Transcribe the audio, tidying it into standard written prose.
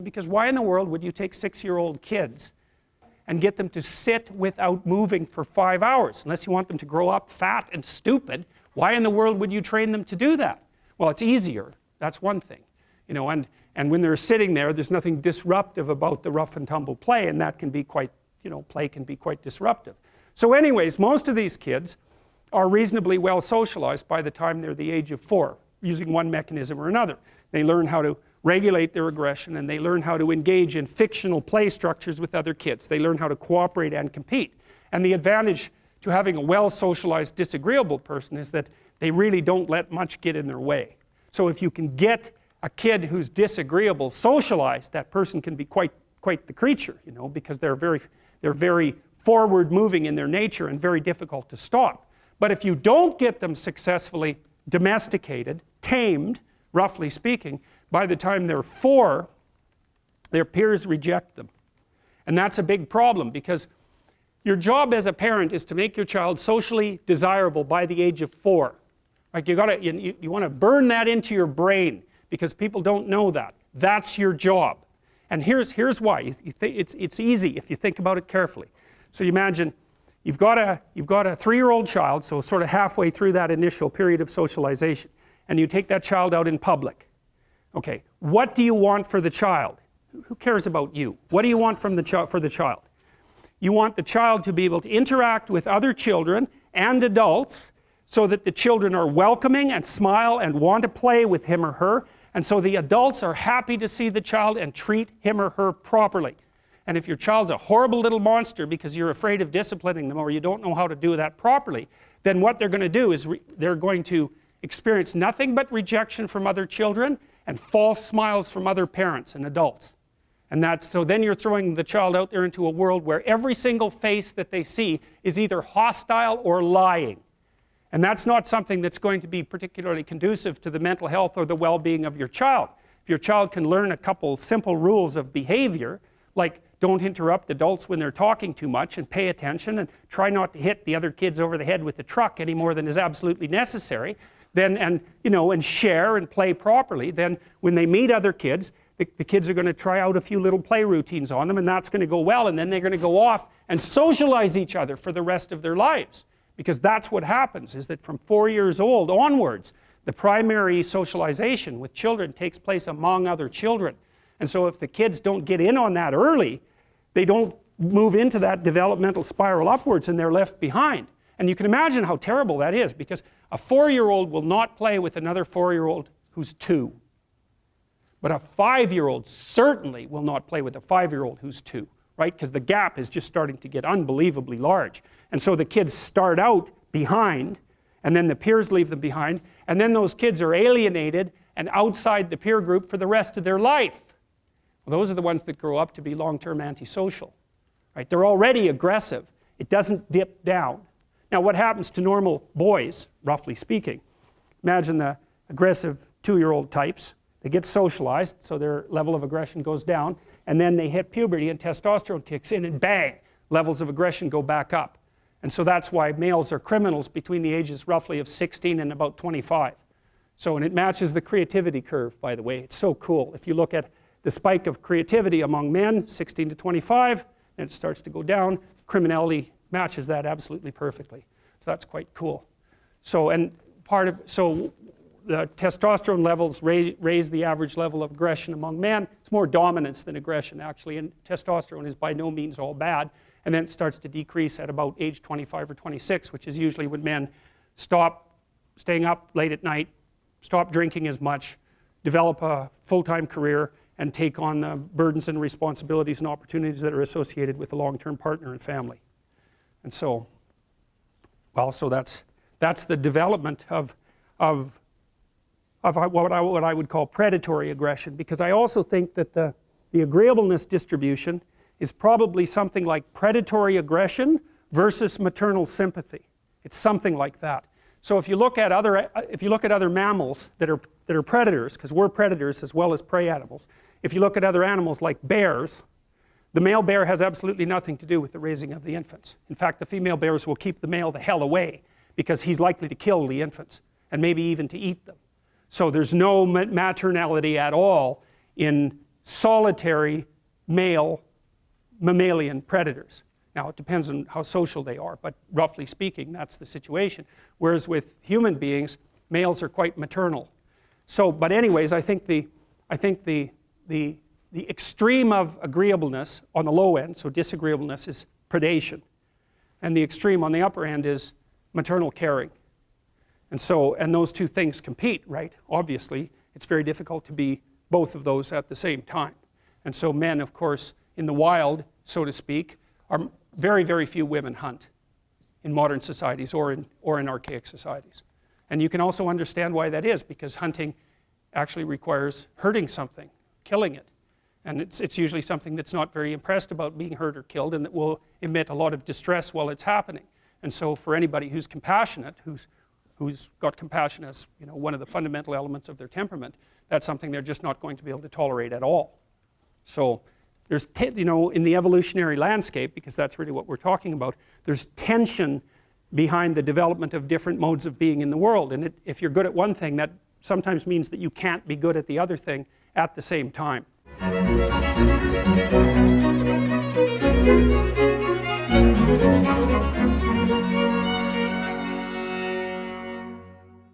because why in the world would you take 6-year-old kids and get them to sit without moving for 5 hours? Unless you want them to grow up fat and stupid, why in the world would you train them to do that? Well, it's easier. That's one thing. You know, and when they're sitting there, there's nothing disruptive about the rough and tumble play, and that can be quite, you know, play can be quite disruptive. So anyways, most of these kids are reasonably well socialized by the time they're the age of 4, using one mechanism or another. They learn how to regulate their aggression, and they learn how to engage in fictional play structures with other kids. They learn how to cooperate and compete. And the advantage to having a well-socialized disagreeable person is that they really don't let much get in their way. So if you can get a kid who's disagreeable socialized, that person can be quite the creature, you know, because they're very forward moving in their nature and very difficult to stop. But if you don't get them successfully domesticated, tamed, roughly speaking, by the time they're 4, their peers reject them. And that's a big problem, because your job as a parent is to make your child socially desirable by the age of 4. Like you want to burn that into your brain, because people don't know that. That's your job. And here's why. It's easy if you think about it carefully. So you imagine you've got a 3-year-old child, so sort of halfway through that initial period of socialization, and you take that child out in public. Okay, what do you want for the child? Who cares about you? What do you want from for the child? You want the child to be able to interact with other children and adults so that the children are welcoming and smile and want to play with him or her, and so the adults are happy to see the child and treat him or her properly. And if your child's a horrible little monster because you're afraid of disciplining them, or you don't know how to do that properly, then what they're going to do is they're going to experience nothing but rejection from other children and false smiles from other parents and adults. And so then you're throwing the child out there into a world where every single face that they see is either hostile or lying. And that's not something that's going to be particularly conducive to the mental health or the well-being of your child. If your child can learn a couple simple rules of behavior, like don't interrupt adults when they're talking too much, and pay attention, and try not to hit the other kids over the head with the truck any more than is absolutely necessary, then, and share and play properly, then when they meet other kids, the kids are going to try out a few little play routines on them, and that's going to go well, and then they're going to go off and socialize each other for the rest of their lives. Because that's what happens, is that from 4 years old onwards, the primary socialization with children takes place among other children. And so if the kids don't get in on that early, they don't move into that developmental spiral upwards, and they're left behind. And you can imagine how terrible that is, because a 4-year-old will not play with another 4-year-old who's 2. But a 5-year-old certainly will not play with a 5-year-old who's 2, right? Because the gap is just starting to get unbelievably large. And so the kids start out behind, and then the peers leave them behind, and then those kids are alienated and outside the peer group for the rest of their life. Well, those are the ones that grow up to be long-term antisocial, right? They're already aggressive. It doesn't dip down. Now, what happens to normal boys, roughly speaking? Imagine the aggressive 2-year-old types. They get socialized, so their level of aggression goes down, and then they hit puberty and testosterone kicks in, and bang, levels of aggression go back up. And so that's why males are criminals between the ages roughly of 16 and about 25. So, and it matches the creativity curve, by the way. It's so cool. If you look at the spike of creativity among men, 16 to 25, then it starts to go down. Criminality matches that absolutely perfectly. So that's quite cool. So, and so the testosterone levels raise the average level of aggression among men. It's more dominance than aggression, actually, and testosterone is by no means all bad. And then it starts to decrease at about age 25 or 26, which is usually when men stop staying up late at night, stop drinking as much, develop a full-time career, and take on the burdens and responsibilities and opportunities that are associated with a long-term partner and family. And so, well, so that's the development of what I would call predatory aggression, because I also think that the agreeableness distribution is probably something like predatory aggression versus maternal sympathy. It's something like that. So if you look at other mammals that are predators, because we're predators as well as prey animals, if you look at other animals like bears, the male bear has absolutely nothing to do with the raising of the infants. In fact, the female bears will keep the male the hell away because he's likely to kill the infants and maybe even to eat them. So there's no maternality at all in solitary male mammalian predators. Now it depends on how social they are, but roughly speaking that's the situation. Whereas with human beings, males are quite maternal. So, but anyways, I think the extreme of agreeableness on the low end, so disagreeableness, is predation. And the extreme on the upper end is maternal caring. And so, and those two things compete, right? Obviously, it's very difficult to be both of those at the same time. And so men, of course, in the wild, so to speak, are very, very few women hunt in modern societies or in archaic societies. And you can also understand why that is, because hunting actually requires hurting something, killing it. And it's usually something that's not very impressed about being hurt or killed, and that will emit a lot of distress while it's happening. And so for anybody who's compassionate, who's got compassion as, you know, one of the fundamental elements of their temperament, that's something they're just not going to be able to tolerate at all. So there's, you know, in the evolutionary landscape, because that's really what we're talking about, there's tension behind the development of different modes of being in the world. And if you're good at one thing, that sometimes means that you can't be good at the other thing at the same time.